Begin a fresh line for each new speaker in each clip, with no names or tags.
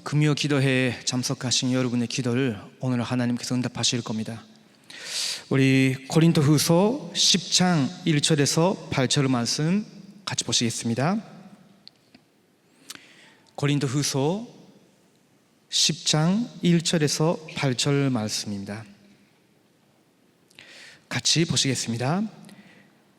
금요 기도회에 참석하신 여러분의 기도를 오늘 하나님께서 응답하실 겁니다. 우리 고린도후서 10장 1절에서 8절 말씀 같이 보시겠습니다. 고린도후서 10장 1절에서 8절 말씀입니다. 같이 보시겠습니다.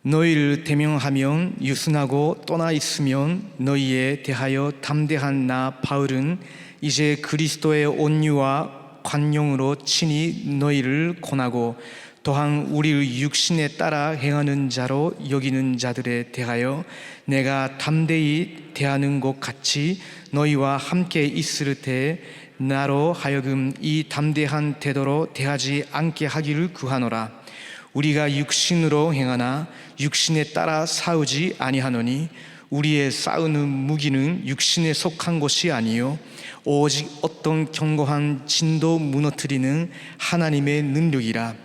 너희를 대명하면 유순하고 떠나 있으면 너희에 대하여 담대한 나 바울은 이제 그리스도의 온유와 관용으로 친히 너희를 권하고 또한 우리의 육신에 따라 행하는 자로 여기는 자들에 대하여 내가 담대히 대하는 것 같이 너희와 함께 있을 때 나로 하여금 이 담대한 태도로 대하지 않게 하기를 구하노라. 우리가 육신으로 행하나 육신에 따라 싸우지 아니하노니 우리의 싸우는 무기는 육신에 속한 것이 아니요 오직 어떤 견고한 진도 무너뜨리는 하나님의 능력이라.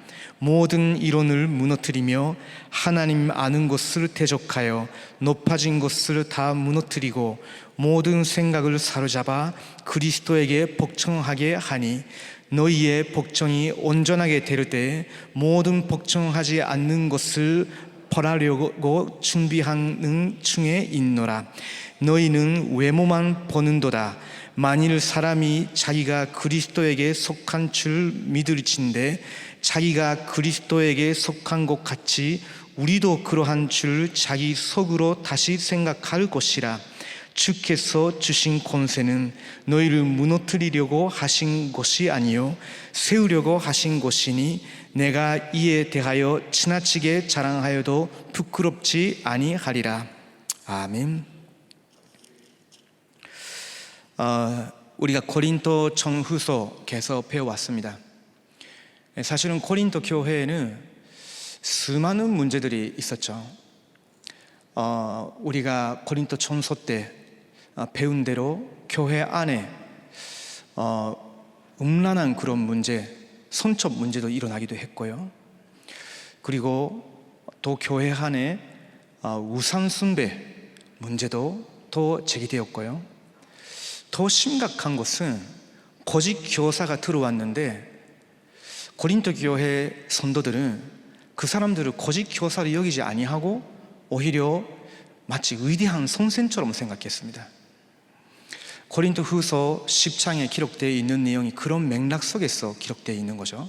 모든 이론을 무너뜨리며 하나님 아는 것을 대적하여 높아진 것을 다 무너뜨리고 모든 생각을 사로잡아 그리스도에게 복종하게 하니 너희의 복종이 온전하게 될 때 모든 복종하지 않는 것을 벌하려고 준비하는 중에 있노라. 너희는 외모만 보는도다. 만일 사람이 자기가 그리스도에게 속한 줄 믿을진대 자기가 그리스도에게 속한 것 같이 우리도 그러한 줄 자기 속으로 다시 생각할 것이라. 주께서 주신 권세는 너희를 무너뜨리려고 하신 것이 아니요 세우려고 하신 것이니 내가 이에 대하여 지나치게 자랑하여도 부끄럽지 아니하리라. 아멘. 우리가 고린도 전후서 계속 배워왔습니다. 사실은 고린도 교회에는 수많은 문제들이 있었죠. 우리가 고린도 전서 때 배운 대로 교회 안에 음란한 그런 문제, 성적 문제도 일어나기도 했고요. 그리고 또 교회 안에 우상 숭배 문제도 또 제기되었고요. 더 심각한 것은 거짓 교사가 들어왔는데 고린도 교회 성도들은 그 사람들을 거짓 교사로 여기지 아니하고 오히려 마치 위대한 선생처럼 생각했습니다. 고린도후서 10장에 기록되어 있는 내용이 그런 맥락 속에서 기록되어 있는 거죠.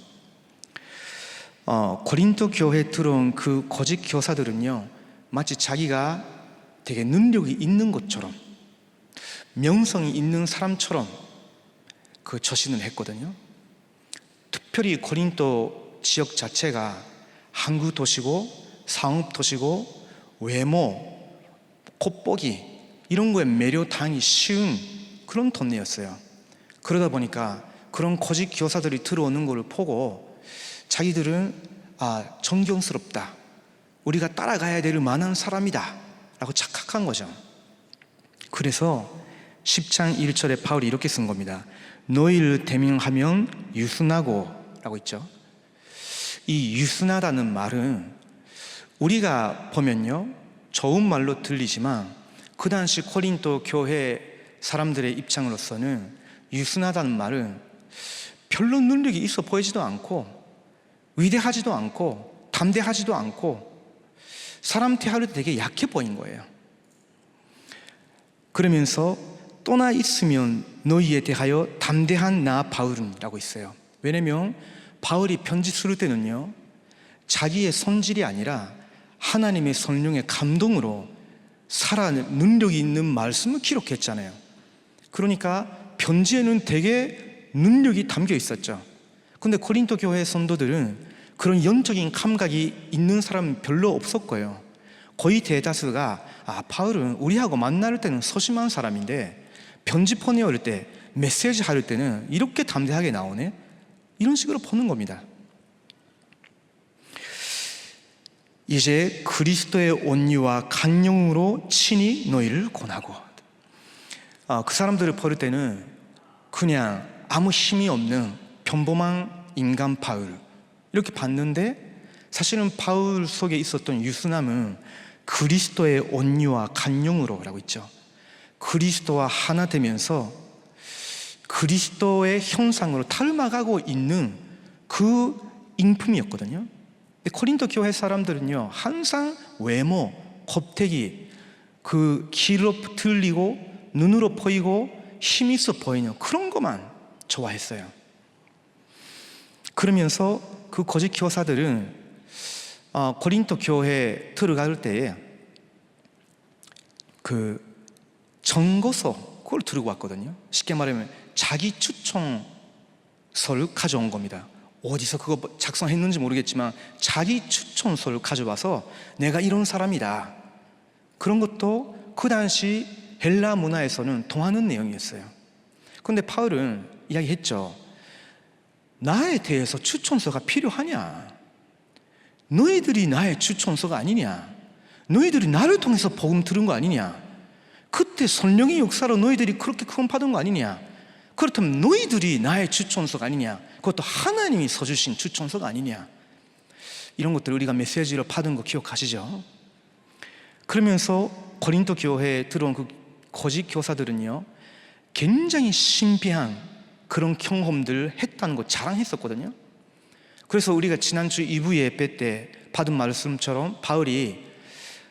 고린도 교회에 들어온 그 거짓 교사들은요, 마치 자기가 되게 능력이 있는 것처럼, 명성이 있는 사람처럼 그 저신을 했거든요. 특별히 고린도 지역 자체가 항구 도시고 상업 도시고 외모, 콧보기 이런 거에 매료당하기 쉬운 그런 동네였어요. 그러다 보니까 그런 거짓 교사들이 들어오는 걸 보고 자기들은 존경스럽다, 우리가 따라가야 될 만한 사람이다 라고 착각한 거죠. 그래서 10장 1절에 바울이 이렇게 쓴 겁니다. 너희를 대명하면 유순하고 라고 있죠. 이 유순하다는 말은 우리가 보면요, 좋은 말로 들리지만 그 당시 고린도 교회 사람들의 입장으로서는 유순하다는 말은 별로 능력이 있어 보이지도 않고 위대하지도 않고 담대하지도 않고 사람 대할 때 되게 약해 보인 거예요. 그러면서 떠나 있으면 너희에 대하여 담대한 나 바울은 라고 있어요. 왜냐면 바울이 편지 쓸 때는요, 자기의 성질이 아니라 하나님의 성령의 감동으로 살아낸 능력이 있는 말씀을 기록했잖아요. 그러니까 편지에는 되게 능력이 담겨 있었죠. 근데 고린도 교회 성도들은 그런 영적인 감각이 있는 사람은 별로 없었고요. 거의 대다수가 바울은 우리하고 만날 때는 소심한 사람인데 편지 보내올 때, 메시지 할 때는 이렇게 담대하게 나오네? 이런 식으로 보는 겁니다. 이제 그리스도의 온유와 간용으로 친히 너희를 권하고. 그 사람들을 볼 때는 그냥 아무 힘이 없는 평범한 인간 바울 이렇게 봤는데, 사실은 바울 속에 있었던 유순함은 그리스도의 온유와 간용으로 라고 있죠. 그리스도와 하나 되면서 그리스도의 형상으로 닮아가고 있는 그 인품이었거든요. 근데 고린도 교회 사람들은요, 항상 외모, 겉대기, 그 귀로 들리고 눈으로 보이고 힘 있어 보이는 그런 것만 좋아했어요. 그러면서 그 거짓 교사들은 고린도 교회에 들어갈 때에 그 정거서 그걸 들고 왔거든요. 쉽게 말하면 자기 추천서를 가져온 겁니다. 어디서 그거 작성했는지 모르겠지만 자기 추천서를 가져와서 내가 이런 사람이다. 그런 것도 그 당시 헬라 문화에서는 통하는 내용이었어요. 그런데 바울은 이야기했죠. 나에 대해서 추천서가 필요하냐? 너희들이 나의 추천서가 아니냐? 너희들이 나를 통해서 복음 들은 거 아니냐? 그때 성령의 역사로 너희들이 그렇게 구원받은 거 아니냐? 그렇다면 너희들이 나의 추천서가 아니냐? 그것도 하나님이 써주신 추천서가 아니냐? 이런 것들 우리가 메시지로 받은 거 기억하시죠? 그러면서 고린도 교회에 들어온 그 거짓 교사들은요, 굉장히 신비한 그런 경험들을 했다는 거 자랑했었거든요. 그래서 우리가 지난주 2부 예배 때 받은 말씀처럼 바울이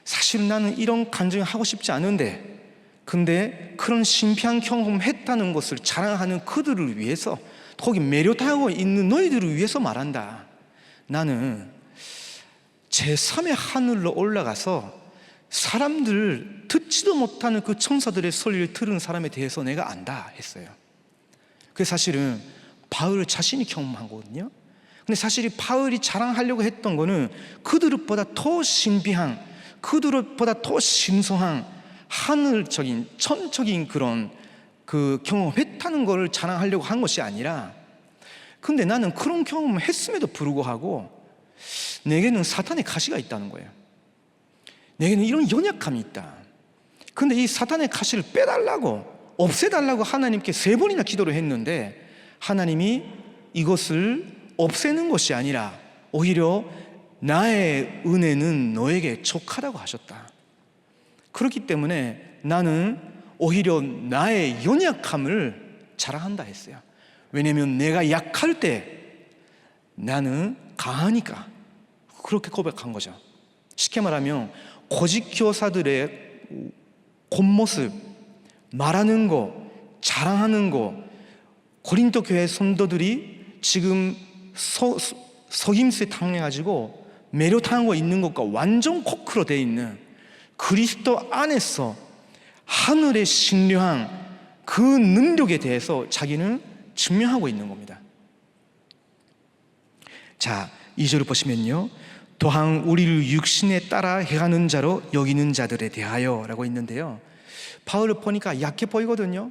사실 나는 이런 간증을 하고 싶지 않은데, 근데 그런 신비한 경험을 했다는 것을 자랑하는 그들을 위해서, 거기 매료당하고 있는 너희들을 위해서 말한다. 나는 제3의 하늘로 올라가서 사람들 듣지도 못하는 그 천사들의 소리를 들은 사람에 대해서 내가 안다 했어요. 그게 사실은 바울 자신이 경험한 거거든요. 근데 사실 바울이 자랑하려고 했던 거는 그들보다 더 신비한, 그들보다 더 신성한 하늘적인 천적인 그런 그 경험을 했다는 걸 자랑하려고 한 것이 아니라, 근데 나는 그런 경험을 했음에도 불구하고 내게는 사탄의 가시가 있다는 거예요. 내게는 이런 연약함이 있다. 근데 이 사탄의 가시를 빼달라고, 없애달라고 하나님께 3번이나 기도를 했는데 하나님이 이것을 없애는 것이 아니라 오히려 나의 은혜는 너에게 족하다고 하셨다. 그렇기 때문에 나는 오히려 나의 연약함을 자랑한다 했어요. 왜냐하면 내가 약할 때 나는 강하니까. 그렇게 고백한 거죠. 쉽게 말하면 거짓 교사들의 겉모습, 말하는 거, 자랑하는 거, 고린도 교회 성도들이 지금 속임수에 당해가지고 매료당하고 있는 것과 완전 코크로 되어 있는 그리스도 안에서 하늘의 신령한 그 능력에 대해서 자기는 증명하고 있는 겁니다. 자, 2절을 보시면요, 또한 우리를 육신에 따라 행하는 자로 여기는 자들에 대하여 라고 있는데요, 바울을 보니까 약해 보이거든요.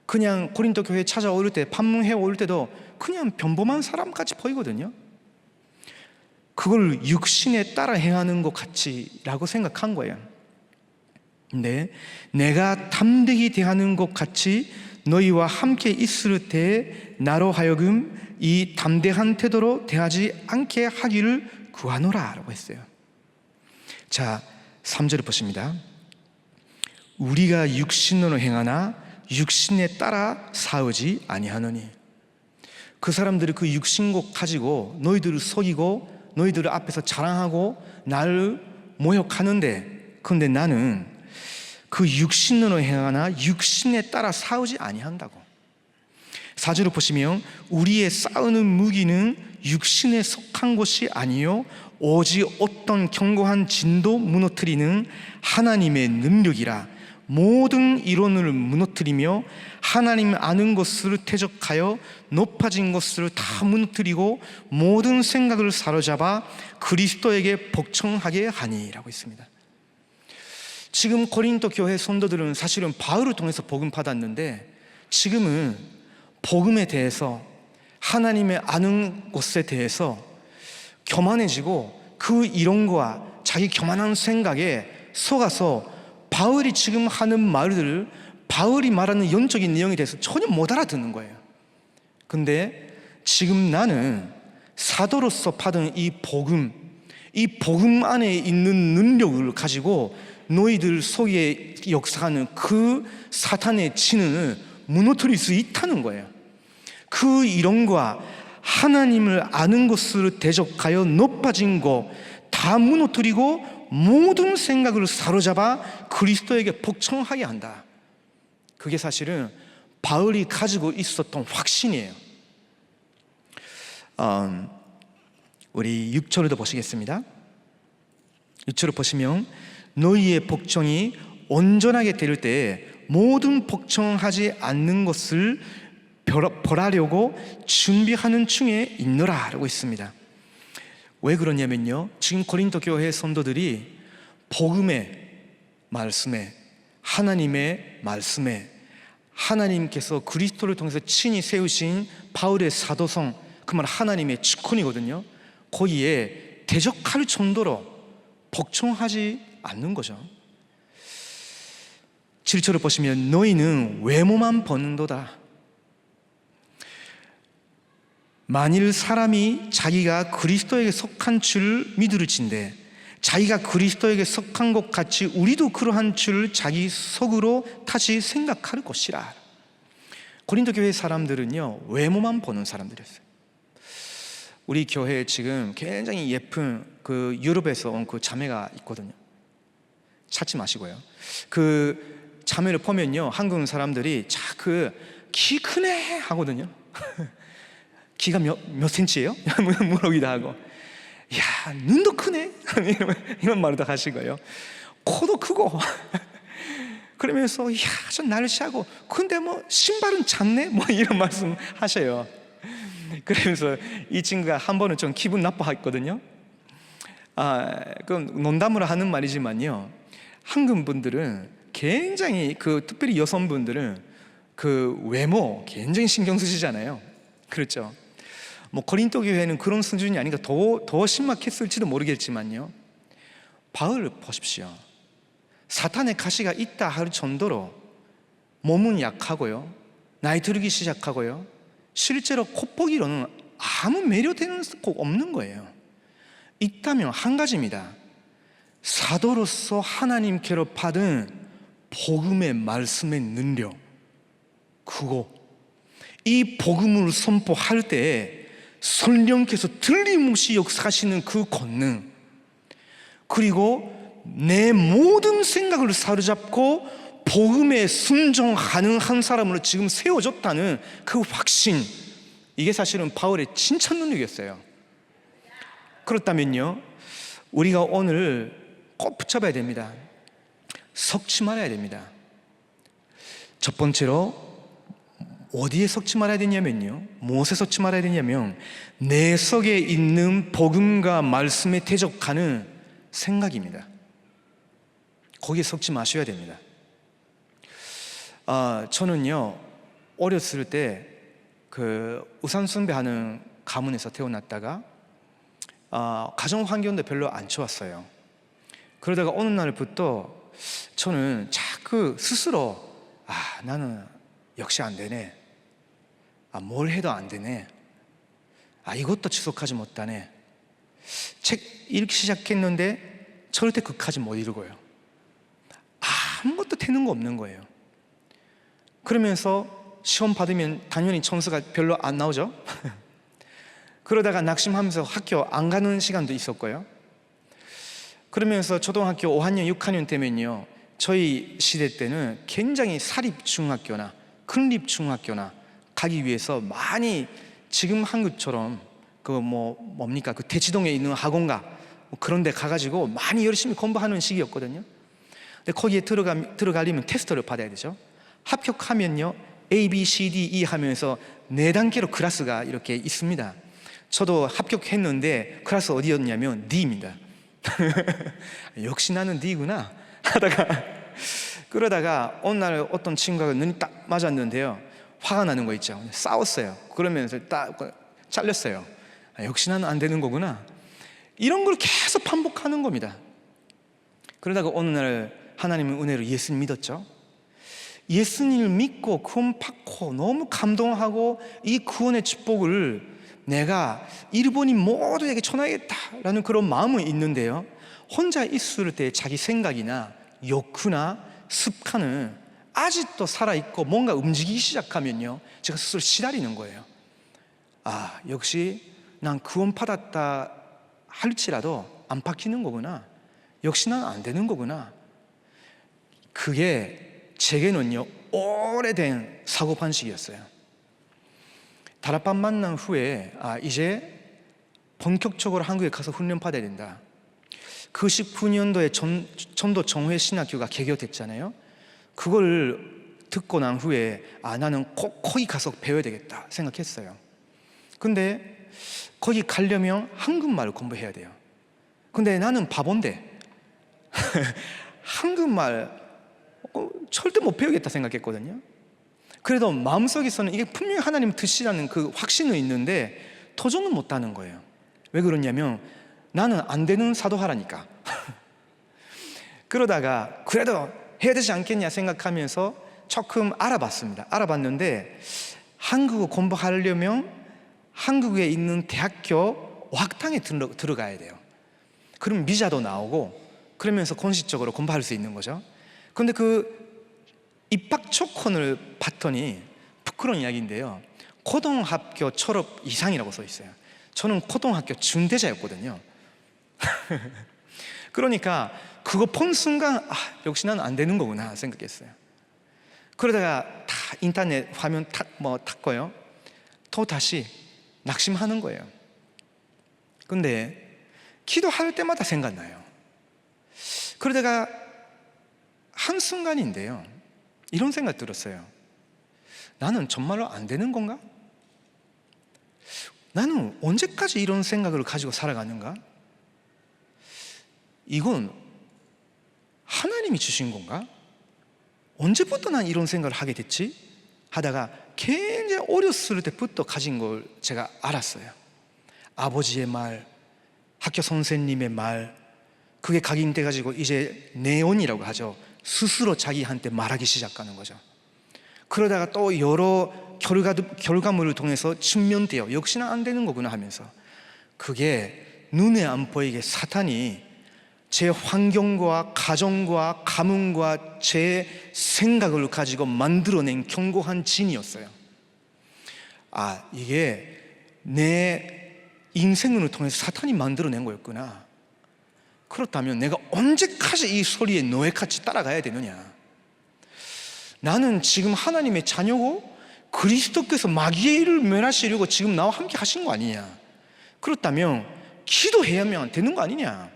그냥 고린도 교회에 찾아올 때, 판문해 올 때도 그냥 평범한 사람같이 보이거든요. 그걸 육신에 따라 행하는 것 같이라고 생각한 거예요. 근데 내가 담대히 대하는 것 같이 너희와 함께 있을 때 나로 하여금 이 담대한 태도로 대하지 않게 하기를 구하노라 라고 했어요. 자, 3절을 보십니다. 우리가 육신으로 행하나 육신에 따라 싸우지 아니하노니. 그 사람들이 그 육신곡 가지고 너희들을 속이고 너희들 앞에서 자랑하고 나를 모욕하는데, 그런데 나는 그 육신으로 행하나 육신에 따라 싸우지 아니한다고. 4절을 보시면 우리의 싸우는 무기는 육신에 속한 것이 아니요 오직 어떤 견고한 진도 무너뜨리는 하나님의 능력이라. 모든 이론을 무너뜨리며 하나님 아는 것을 퇴적하여 높아진 것을 다 무너뜨리고 모든 생각을 사로잡아 그리스도에게 복종하게 하니라고 있습니다. 지금 고린도 교회 성도들은 사실은 바울을 통해서 복음 받았는데, 지금은 복음에 대해서, 하나님의 아는 것에 대해서 교만해지고 그 이론과 자기 교만한 생각에 속아서 바울이 지금 하는 말들을, 바울이 말하는 영적인 내용에 대해서 전혀 못 알아듣는 거예요. 근데 지금 나는 사도로서 받은 이 복음 안에 있는 능력을 가지고 너희들 속에 역사하는 그 사탄의 진을 무너뜨릴 수 있다는 거예요. 그 이론과 하나님을 아는 것으로 대적하여 높아진 것 다 무너뜨리고 모든 생각을 사로잡아 그리스도에게 복종하게 한다. 그게 사실은 바울이 가지고 있었던 확신이에요. 우리 6절도 보시겠습니다. 6절을 보시면 너희의 복종이 온전하게 될 때에 모든 복종하지 않는 것을 벌하려고 준비하는 중에 있노라 라고 있습니다. 왜 그러냐면요, 지금 고린도 교회 성도들이 복음의 말씀에, 하나님의 말씀에, 하나님께서 그리스도를 통해서 친히 세우신 바울의 사도성, 그 말 하나님의 직분이거든요. 거기에 대적할 정도로 복종하지 않는 거죠. 7절을 보시면 너희는 외모만 보는도다. 만일 사람이 자기가 그리스도에게 속한 줄 믿으르진대 자기가 그리스도에게 속한 것 같이 우리도 그러한 줄 자기 속으로 다시 생각할 것이라. 고린도 교회 사람들은요, 외모만 보는 사람들이었어요. 우리 교회에 지금 굉장히 예쁜 그 유럽에서 온 그 자매가 있거든요. 찾지 마시고요. 그 자매를 보면요, 한국 사람들이 그 키 크네 하거든요. 키가 몇 센치예요? 물어보기도 하고, 야, 눈도 크네? 이런 말을 다 하시고요. 코도 크고, 그러면서, 야, 좀 날씬하고, 근데 뭐, 신발은 작네? 뭐, 이런 말씀 하셔요. 그러면서 이 친구가 한 번은 좀 기분 나빠했거든요. 그건 농담으로 하는 말이지만요, 한국 분들은 굉장히 특별히 여성분들은 그 외모 굉장히 신경 쓰시잖아요. 그렇죠? 뭐 고린도 교회는 그런 수준이 아닌가, 더 심각했을지도 모르겠지만요, 바울을 보십시오. 사탄의 가시가 있다 할 정도로 몸은 약하고요, 나이 들기 시작하고요, 실제로 겉보기로는 아무 매료되는 거 없는 거예요. 있다면 한 가지입니다. 사도로서 하나님께로 받은 복음의 말씀의 능력, 그거, 이 복음을 선포할 때에 성령께서 틀림없이 역사하시는 그 권능, 그리고 내 모든 생각을 사로잡고 복음에 순종하는 한 사람으로 지금 세워졌다는 그 확신, 이게 사실은 바울의 진짜 능력이었어요. 그렇다면요, 우리가 오늘 꼭 붙잡아야 됩니다. 섞지 말아야 됩니다. 첫 번째로 어디에 섞지 말아야 되냐면요, 무엇에 섞지 말아야 되냐면 내 속에 있는 복음과 말씀에 대적하는 생각입니다. 거기에 섞지 마셔야 됩니다. 저는요, 어렸을 때 그 우상 숭배하는 가문에서 태어났다가 가정 환경도 별로 안 좋았어요. 그러다가 어느 날부터 저는 자꾸 스스로 나는 역시 안 되네, 뭘 해도 안 되네, 이것도 지속하지 못하네, 책 읽기 시작했는데 절대 끝까지 못 읽어요. 아무것도 되는 거 없는 거예요. 그러면서 시험 받으면 당연히 점수가 별로 안 나오죠. 그러다가 낙심하면서 학교 안 가는 시간도 있었고요. 그러면서 초등학교 5학년, 6학년 되면요, 저희 시대 때는 굉장히 사립중학교나 국립중학교나 가기 위해서 많이, 지금 한국처럼 그 대치동에 있는 학원가 그런 데 가가지고 많이 열심히 공부하는 시기였거든요. 근데 거기에 들어가려면 테스트를 받아야 되죠. 합격하면요, A, B, C, D, E 하면서 4단계로 클래스가 이렇게 있습니다. 저도 합격했는데 클래스 어디였냐면 D입니다. 역시 나는 D구나 하다가, 그러다가 어느 날 어떤 친구가 눈이 딱 맞았는데요, 화가 나는 거 있죠. 싸웠어요. 그러면서 딱 잘렸어요. 역시 나는 안 되는 거구나. 이런 걸 계속 반복하는 겁니다. 그러다가 어느 날 하나님의 은혜로 예수님 믿었죠. 예수님을 믿고 구원 받고 너무 감동하고 이 구원의 축복을 내가 일본인 모두에게 전하겠다라는 그런 마음은 있는데요, 혼자 있을 때 자기 생각이나 욕구나 습관은 아직도 살아있고 뭔가 움직이기 시작하면요, 제가 스스로 시달리는 거예요. 아, 역시 난 구원받았다 할지라도 안 바뀌는 거구나. 역시 난 안 되는 거구나. 그게 제게는요, 오래된 사고방식이었어요. 다락방 만난 후에 이제 본격적으로 한국에 가서 훈련 받아야 된다. 99년도에 전도 정회 신학교가 개교됐잖아요. 그걸 듣고 난 후에 나는 꼭 거기 가서 배워야 되겠다 생각했어요. 근데 거기 가려면 한국말을 공부해야 돼요. 근데 나는 바본데 한국말 절대 못 배우겠다 생각했거든요. 그래도 마음속에서는 이게 분명히 하나님 뜻이라는 그 확신은 있는데 도전은 못하는 거예요. 왜 그러냐면 나는 안 되는 사도하라니까. 그러다가 그래도 해야 되지 않겠냐 생각하면서 조금 알아봤습니다. 알아봤는데 한국어 공부하려면 한국에 있는 대학교 어학당에 들어가야 돼요. 그럼 비자도 나오고 그러면서 공식적으로 공부할 수 있는 거죠. 근데 그 입학 조건을 봤더니 부끄러운 이야기인데요, 고등학교 졸업 이상이라고 써 있어요. 저는 고등학교 중대자였거든요. 그러니까 그거 본 순간 역시 나는 안 되는 거구나 생각했어요. 그러다가 다 인터넷 화면 탔고요, 또 다시 낙심하는 거예요. 근데 기도할 때마다 생각나요. 그러다가 한순간인데요, 이런 생각 들었어요. 나는 정말로 안 되는 건가? 나는 언제까지 이런 생각을 가지고 살아가는가? 이건 하나님이 주신 건가? 언제부터 난 이런 생각을 하게 됐지? 하다가 굉장히 어렸을 때부터 가진 걸 제가 알았어요. 아버지의 말, 학교 선생님의 말, 그게 각인돼가지고 이제 내온이라고 하죠. 스스로 자기한테 말하기 시작하는 거죠. 그러다가 또 여러 결과물을 통해서 측면돼요. 역시나 안 되는 거구나 하면서, 그게 눈에 안 보이게 사탄이 제 환경과 가정과 가문과 제 생각을 가지고 만들어낸 견고한 진이었어요. 이게 내 인생을 통해서 사탄이 만들어낸 거였구나. 그렇다면 내가 언제까지 이 소리에 노예같이 따라가야 되느냐? 나는 지금 하나님의 자녀고 그리스도께서 마귀의 일을 멸하시려고 지금 나와 함께 하신 거 아니냐? 그렇다면 기도해야만 되는 거 아니냐?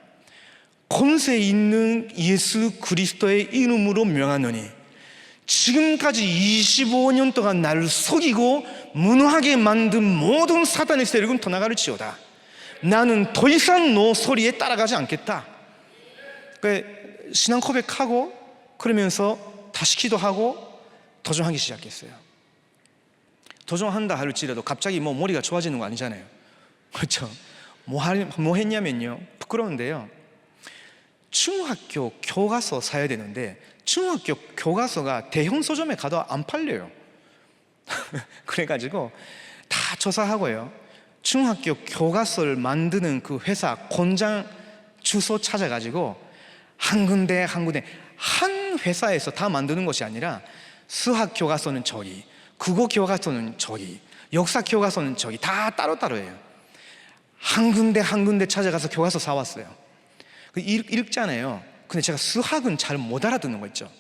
권세 있는 예수 그리스도의 이름으로 명하노니 지금까지 25년 동안 나를 속이고 무능하게 만든 모든 사단의 세력은 떠나가를지어다. 나는 더 이상 너 소리에 따라가지 않겠다. 신앙 고백하고 그러면서 다시 기도하고 도전하기 시작했어요. 도전한다 할지라도 갑자기 머리가 좋아지는 거 아니잖아요. 그렇죠? 뭐 했냐면요, 부끄러운데요, 중학교 교과서 사야 되는데 중학교 교과서가 대형 서점에 가도 안 팔려요. 그래가지고 다 조사하고요, 중학교 교과서를 만드는 그 회사 공장 주소 찾아가지고 한 군데 한 회사에서 다 만드는 것이 아니라 수학 교과서는 저기, 국어 교과서는 저기, 역사 교과서는 저기, 다 따로따로예요. 한 군데 찾아가서 교과서 사왔어요. 읽잖아요. 근데 제가 수학은 잘 못 알아듣는 거 있죠.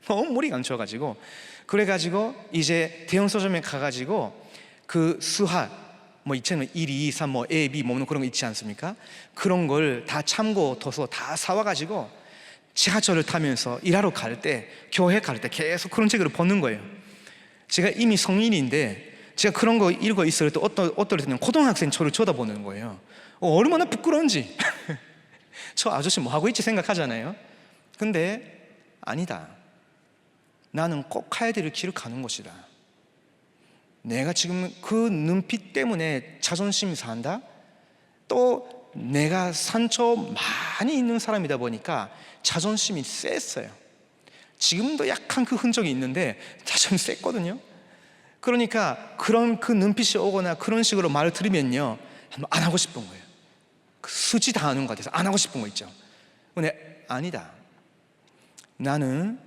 너무 머리가 안 좋아가지고, 그래가지고 이제 대형 서점에 가가지고 그 수학 있잖아요. 1, 2, 3, A, B 그런 거 있지 않습니까? 그런 걸 다 참고 둬서 다 사와가지고 지하철을 타면서 일하러 갈 때, 교회 갈 때 계속 그런 책을 보는 거예요. 제가 이미 성인인데 제가 그런 거 읽어 있을 때 어떨 때는 고등학생 저를 쳐다보는 거예요. 얼마나 부끄러운지. 저 아저씨 뭐 하고 있지 생각하잖아요. 근데 아니다. 나는 꼭 가야 될 길을 가는 것이다. 내가 지금 그 눈빛 때문에 자존심이 상한다? 또 내가 상처 많이 있는 사람이다 보니까 자존심이 셌어요. 지금도 약간 그 흔적이 있는데 자존심이 셌거든요. 그러니까 그런 그 눈빛이 오거나 그런 식으로 말을 들으면요, 안 하고 싶은 거예요. 수치 당하는 것 같아서 안 하고 싶은 거 있죠. 근데 아니다. 나는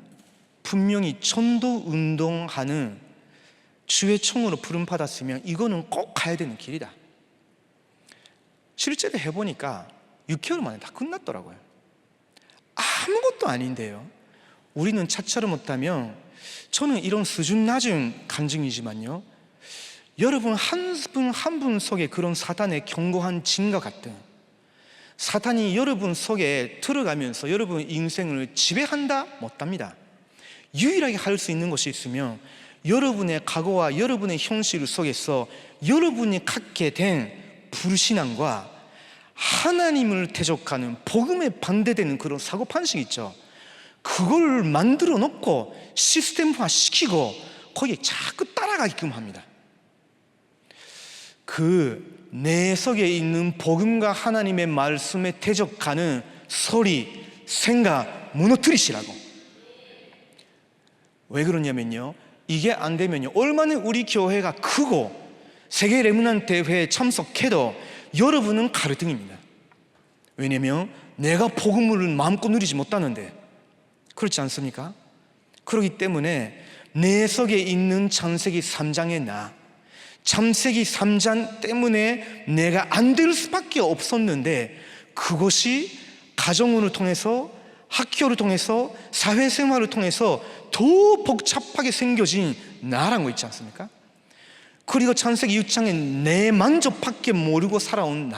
분명히 전도 운동하는 주의 청으로 부름받았으면 이거는 꼭 가야 되는 길이다. 실제로 해보니까 6개월 만에 다 끝났더라고요. 아무것도 아닌데요. 우리는 차차를 못하면, 저는 이런 수준 낮은 간증이지만요, 여러분 한 분 한 분 속에 그런 사탄의 견고한 진과 같은, 사탄이 여러분 속에 들어가면서 여러분 인생을 지배한다? 못합니다. 유일하게 할 수 있는 것이 있으면 여러분의 과거와 여러분의 현실 속에서 여러분이 갖게 된 불신앙과 하나님을 대적하는 복음에 반대되는 그런 사고판식 있죠. 그걸 만들어 놓고 시스템화 시키고 거기에 자꾸 따라가게끔 합니다. 그 내 속에 있는 복음과 하나님의 말씀에 대적하는 소리, 생각 무너뜨리시라고. 왜 그러냐면요, 이게 안 되면요, 얼마나 우리 교회가 크고 세계 레므넌트 대회에 참석해도 여러분은 가르등입니다. 왜냐면 내가 복음을 마음껏 누리지 못하는데. 그렇지 않습니까? 그렇기 때문에 내 속에 있는 창세기 3장의 나, 창세기 3장 때문에 내가 안 될 수밖에 없었는데, 그것이 가정을 통해서, 학교를 통해서, 사회생활을 통해서 더 복잡하게 생겨진 나라는 거 있지 않습니까? 그리고 창세기 6장에 내 만족밖에 모르고 살아온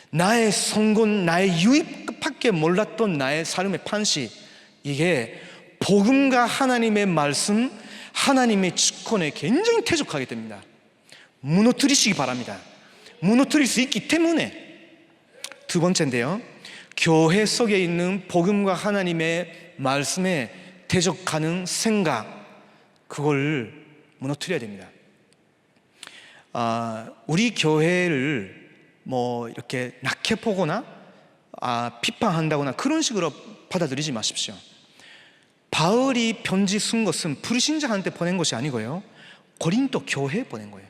나의 성공, 나의 유익밖에 몰랐던 나의 삶의 판시, 이게 복음과 하나님의 말씀, 하나님의 주권에 굉장히 퇴적하게 됩니다. 무너뜨리시기 바랍니다. 무너뜨릴 수 있기 때문에. 두 번째인데요, 교회 속에 있는 복음과 하나님의 말씀에 대적하는 생각, 그걸 무너뜨려야 됩니다. 우리 교회를 뭐 이렇게 낙해 보거나 비판한다거나 그런 식으로 받아들이지 마십시오. 바울이 편지 쓴 것은 불신자한테 보낸 것이 아니고요, 고린도 교회에 보낸 거예요.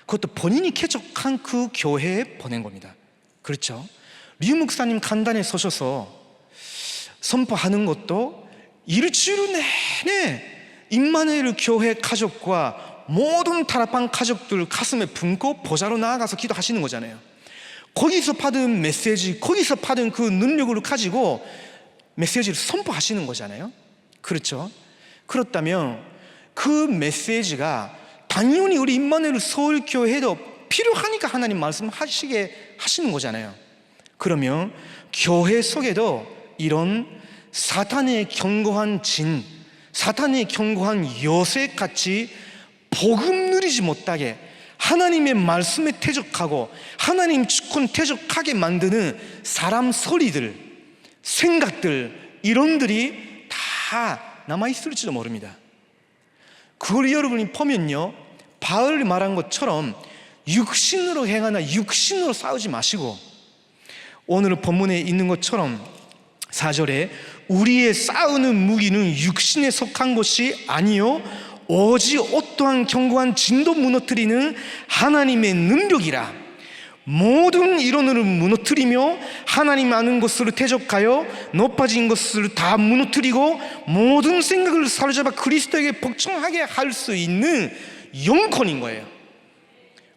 그것도 본인이 개척한 그 교회에 보낸 겁니다. 그렇죠? 류 목사님 간단히 서셔서 선포하는 것도 일주일 내내 임마누엘 교회 가족과 모든 타락한 가족들 가슴에 품고 보좌로 나아가서 기도하시는 거잖아요. 거기서 받은 메시지, 거기서 받은 그 능력을 가지고 메시지를 선포하시는 거잖아요. 그렇죠? 그렇다면 그 메시지가 당연히 우리 임마누엘 서울교회에도 필요하니까 하나님 말씀하시게 하시는 거잖아요. 그러면 교회 속에도 이런 사탄의 견고한 진, 사탄의 견고한 요새같이 복음 누리지 못하게, 하나님의 말씀에 퇴적하고 하나님 주권 퇴적하게 만드는 사람 소리들, 생각들, 이론들이 다 남아있을지도 모릅니다. 그걸 여러분이 보면요, 바울이 말한 것처럼 육신으로 행하나 육신으로 싸우지 마시고, 오늘 본문에 있는 것처럼 4절에 우리의 싸우는 무기는 육신에 속한 것이 아니요 오직 어떠한 견고한 진도 무너뜨리는 하나님의 능력이라. 모든 이론을 무너뜨리며 하나님 아는 것으로 대적하여 높아진 것을 다 무너뜨리고 모든 생각을 사로잡아 그리스도에게 복종하게 할 수 있는 영권인 거예요.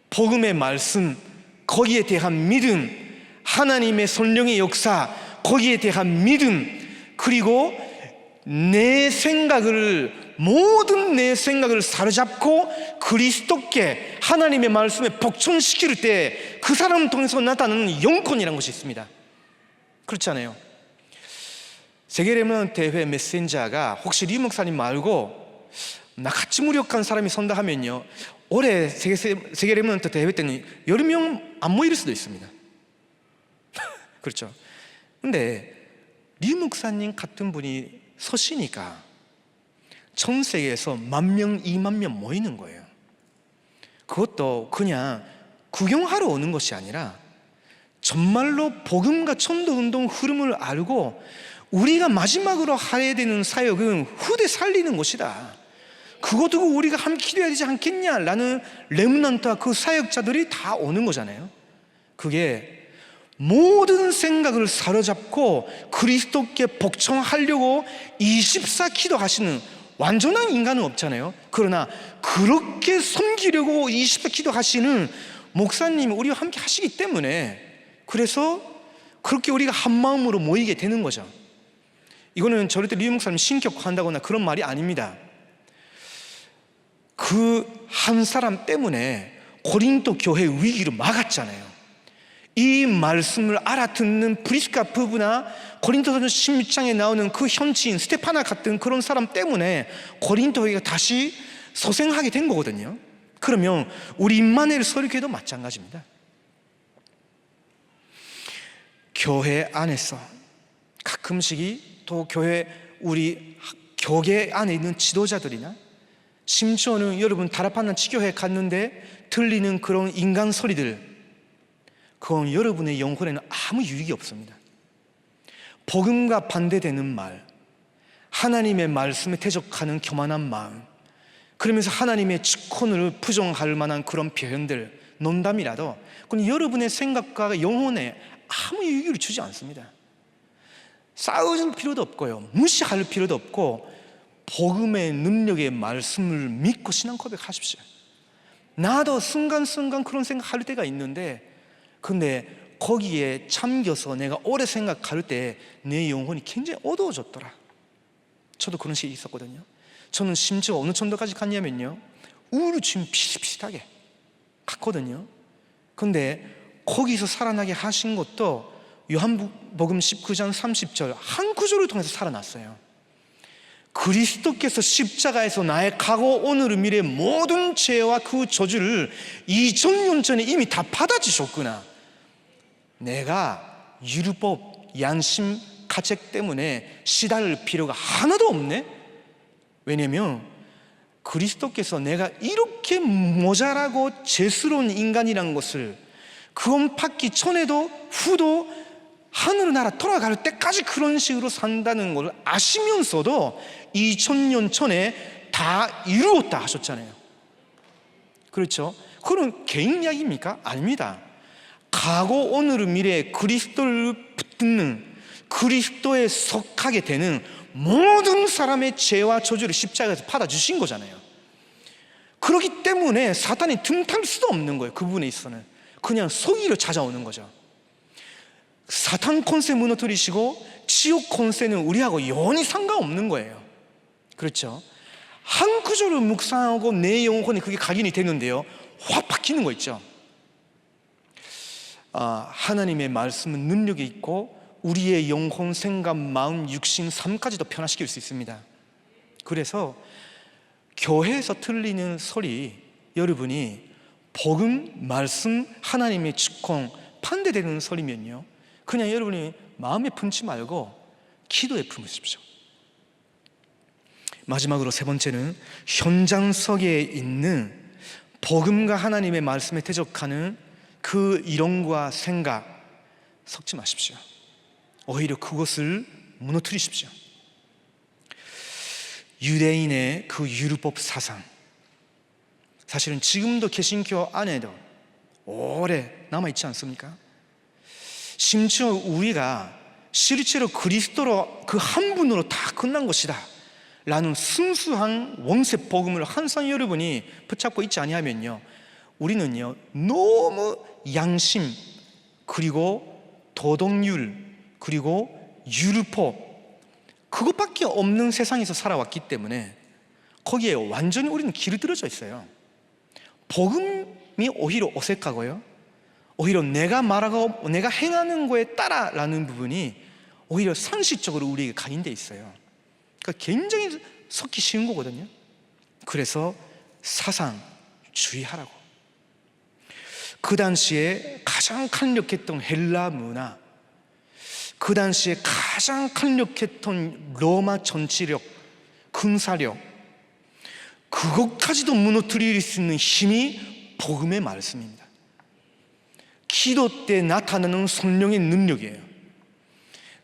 복음의 말씀, 거기에 대한 믿음, 하나님의 성령의 역사, 거기에 대한 믿음, 그리고 모든 내 생각을 사로잡고 그리스도께 하나님의 말씀에 복종시킬 때 그 사람을 통해서 나타나는 영권이라는 것이 있습니다. 그렇지 않아요? 세계 레므넌트 대회 메신저가 혹시 리 목사님 말고 나 같이 무력한 사람이 선다 하면요, 올해 세계 레므넌트 대회 때는 10명 안 모일 수도 있습니다. 그렇죠? 근데 리 목사님 같은 분이 서시니까 전 세계에서 10,000명, 20,000명 모이는 거예요. 그것도 그냥 구경하러 오는 것이 아니라 정말로 복음과 전도운동 흐름을 알고 우리가 마지막으로 해야 되는 사역은 후대 살리는 것이다, 그거 두고 우리가 함께 기도해야 되지 않겠냐라는 렘넌트와 그 사역자들이 다 오는 거잖아요. 그게 모든 생각을 사로잡고 그리스도께 복종하려고 24 기도하시는 완전한 인간은 없잖아요. 그러나 그렇게 섬기려고 24 기도하시는 목사님이 우리와 함께 하시기 때문에, 그래서 그렇게 우리가 한 마음으로 모이게 되는 거죠. 이거는 절대 류 목사님 신격화한다거나 그런 말이 아닙니다. 그 한 사람 때문에 고린도 교회 위기를 막았잖아요. 이 말씀을 알아듣는 브리스가 부부나 고린도서 16장에 나오는 그 현지인 스테파나 같은 그런 사람 때문에 고린도 교회가 다시 소생하게 된 거거든요. 그러면 우리 임마누엘 설교회도 마찬가지입니다. 교회 안에서 가끔씩 또 교회 우리 교계 안에 있는 지도자들이나 심지어는 여러분 다락방나 지교회 갔는데 들리는 그런 인간 소리들, 그건 여러분의 영혼에는 아무 유익이 없습니다. 복음과 반대되는 말, 하나님의 말씀에 대적하는 교만한 마음, 그러면서 하나님의 직권을 부정할 만한 그런 표현들, 농담이라도 그건 여러분의 생각과 영혼에 아무 유익을 주지 않습니다. 싸울 필요도 없고요, 무시할 필요도 없고, 복음의 능력의 말씀을 믿고 신앙 고백하십시오. 나도 순간순간 그런 생각할 때가 있는데, 근데 거기에 잠겨서 내가 오래 생각할 때 내 영혼이 굉장히 어두워졌더라. 저도 그런 시기 있었거든요. 저는 심지어 어느 정도까지 갔냐면요, 우울증 비슷비슷하게 갔거든요. 근데 거기서 살아나게 하신 것도 요한복음 19장 30절 한 구절을 통해서 살아났어요. 그리스도께서 십자가에서 나의 과거, 오늘, 미래 모든 죄와 그 저주를 2000년 전에 이미 다 받아주셨구나. 내가 율법, 양심, 가책 때문에 시달릴 필요가 하나도 없네. 왜냐면 그리스도께서 내가 이렇게 모자라고 죄스러운 인간이라는 것을 구원 받기 전에도 후도 하늘나라 돌아갈 때까지 그런 식으로 산다는 걸 아시면서도 2000년 전에 다 이루었다 하셨잖아요. 그렇죠? 그건 개인 이야기입니까? 아닙니다. 과거, 오늘, 미래 그리스도를 붙는, 그리스도에 속하게 되는 모든 사람의 죄와 저주를 십자가에서 받아주신 거잖아요. 그렇기 때문에 사탄이 틈탈 수도 없는 거예요. 그 부분에 있어서는 그냥 속이려 찾아오는 거죠. 사탄 권세 무너뜨리시고 지옥 권세는 우리하고 영원히 상관없는 거예요. 그렇죠? 한 구절을 묵상하고 내 영혼이 그게 각인이 되는데요, 확 바뀌는 거 있죠. 하나님의 말씀은 능력이 있고 우리의 영혼, 생각, 마음, 육신, 삶까지도 변화시킬 수 있습니다. 그래서 교회에서 들리는 소리, 여러분이 복음, 말씀, 하나님의 직권 반대되는 소리면요, 그냥 여러분이 마음에 품지 말고 기도에 품으십시오. 마지막으로 세 번째는 현장 속에 있는 복음과 하나님의 말씀에 대적하는 그 이론과 생각 섞지 마십시오. 오히려 그것을 무너뜨리십시오. 유대인의 그 율법 사상, 사실은 지금도 개신교 안에도 오래 남아있지 않습니까? 심지어 우리가 실제로 그리스도로 그 한 분으로 다 끝난 것이다 라는 순수한 원세 복음을 항상 여러분이 붙잡고 있지 아니하면요, 우리는요 너무 양심, 그리고 도덕률, 그리고 율법, 그것밖에 없는 세상에서 살아왔기 때문에 거기에 완전히 우리는 길들여져 있어요. 복음이 오히려 어색하고요, 오히려 내가 말하고 내가 행하는 거에 따라라는 부분이 오히려 상식적으로 우리에게 각인되어 있어요. 그러니까 굉장히 섞기 쉬운 거거든요. 그래서 사상 주의하라고. 그 당시에 가장 강력했던 헬라 문화, 그 당시에 가장 강력했던 로마 정치력, 군사력, 그것까지도 무너뜨릴 수 있는 힘이 복음의 말씀입니다. 기도 때 나타나는 성령의 능력이에요.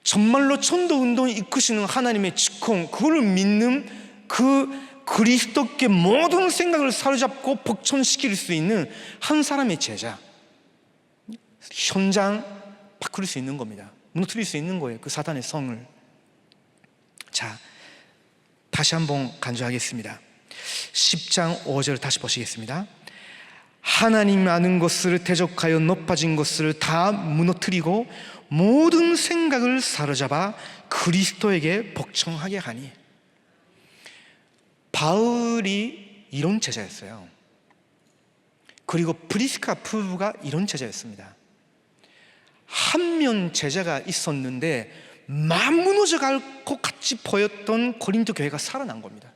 정말로 전도운동을 이끄시는 하나님의 직권, 그걸 믿는 그 그리스도께 모든 생각을 사로잡고 복종시킬 수 있는 한 사람의 제자, 현장 바꿀 수 있는 겁니다. 무너뜨릴 수 있는 거예요, 그 사단의 성을. 자, 다시 한번 간주하겠습니다. 10장 5절 다시 보시겠습니다. 하나님 아는 것을 대적하여 높아진 것을 다 무너뜨리고 모든 생각을 사로잡아 그리스도에게 복종하게 하니. 바울이 이런 제자였어요. 그리고 브리스카 부부가 이런 제자였습니다. 한 명 제자가 있었는데 막 무너져갈 것 같이 보였던 고린도 교회가 살아난 겁니다.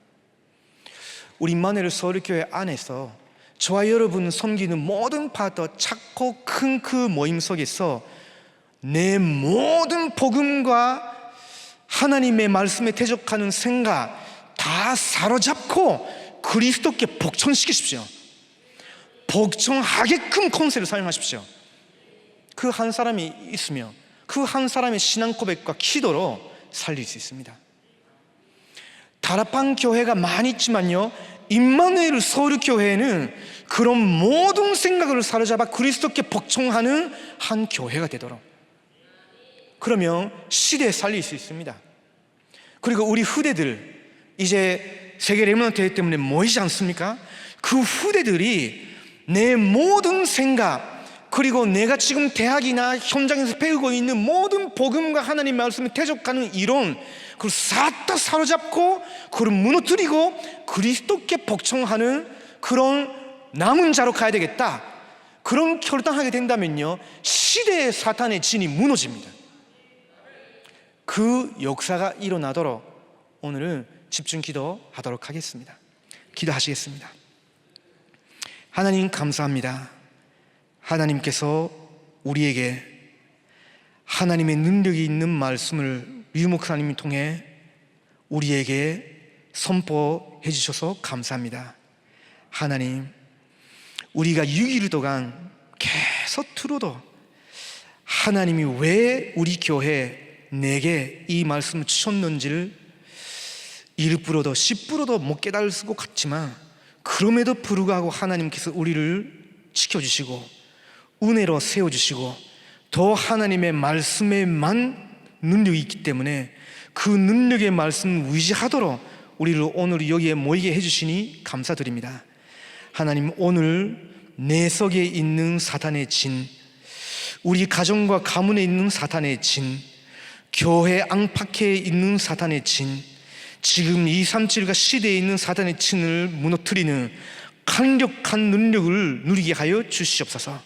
우리 임마누엘 서울교회 안에서 저와 여러분 섬기는 모든 파더 작고 큰 그 모임 속에서 내 모든 복음과 하나님의 말씀에 대적하는 생각 다 사로잡고 그리스도께 복종시키십시오. 복종하게끔 컨셉을 사용하십시오. 그 한 사람이 있으며 그 한 사람의 신앙 고백과 기도로 살릴 수 있습니다. 다락방 교회가 많이 있지만요, 임마누엘 서울교회는 그런 모든 생각을 사로잡아 그리스도께 복종하는 한 교회가 되도록, 그러면 시대에 살릴 수 있습니다. 그리고 우리 후대들, 이제 세계 렘넌트 대회 때문에 모이지 않습니까? 그 후대들이 내 모든 생각, 그리고 내가 지금 대학이나 현장에서 배우고 있는 모든 복음과 하나님 말씀에 대적하는 이론, 그걸 싹 다 사로잡고 그걸 무너뜨리고 그리스도께 복종하는 그런 남은 자로 가야 되겠다, 그런 결단하게 된다면요, 시대의 사탄의 진이 무너집니다. 그 역사가 일어나도록 오늘은 집중 기도하도록 하겠습니다. 기도하시겠습니다. 하나님 감사합니다. 하나님께서 우리에게 하나님의 능력이 있는 말씀을 류 목사님을 통해 우리에게 선포해 주셔서 감사합니다. 하나님, 우리가 6일 동안 계속 들어도 하나님이 왜 우리 교회 내게 이 말씀을 주셨는지를 1%도 10%도 못 깨달을 것 같지만, 그럼에도 불구하고 하나님께서 우리를 지켜주시고 은혜로 세워주시고 더 하나님의 말씀에만 능력이 있기 때문에 그 능력의 말씀을 의지하도록 우리를 오늘 여기에 모이게 해주시니 감사드립니다. 하나님, 오늘 내 속에 있는 사탄의 진, 우리 가정과 가문에 있는 사탄의 진, 교회 안팎에 있는 사탄의 진, 지금 237가 시대에 있는 사탄의 진을 무너뜨리는 강력한 능력을 누리게 하여 주시옵소서.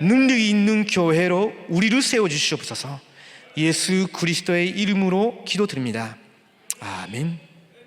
능력이 있는 교회로 우리를 세워주시옵소서. 예수 그리스도의 이름으로 기도드립니다. 아멘.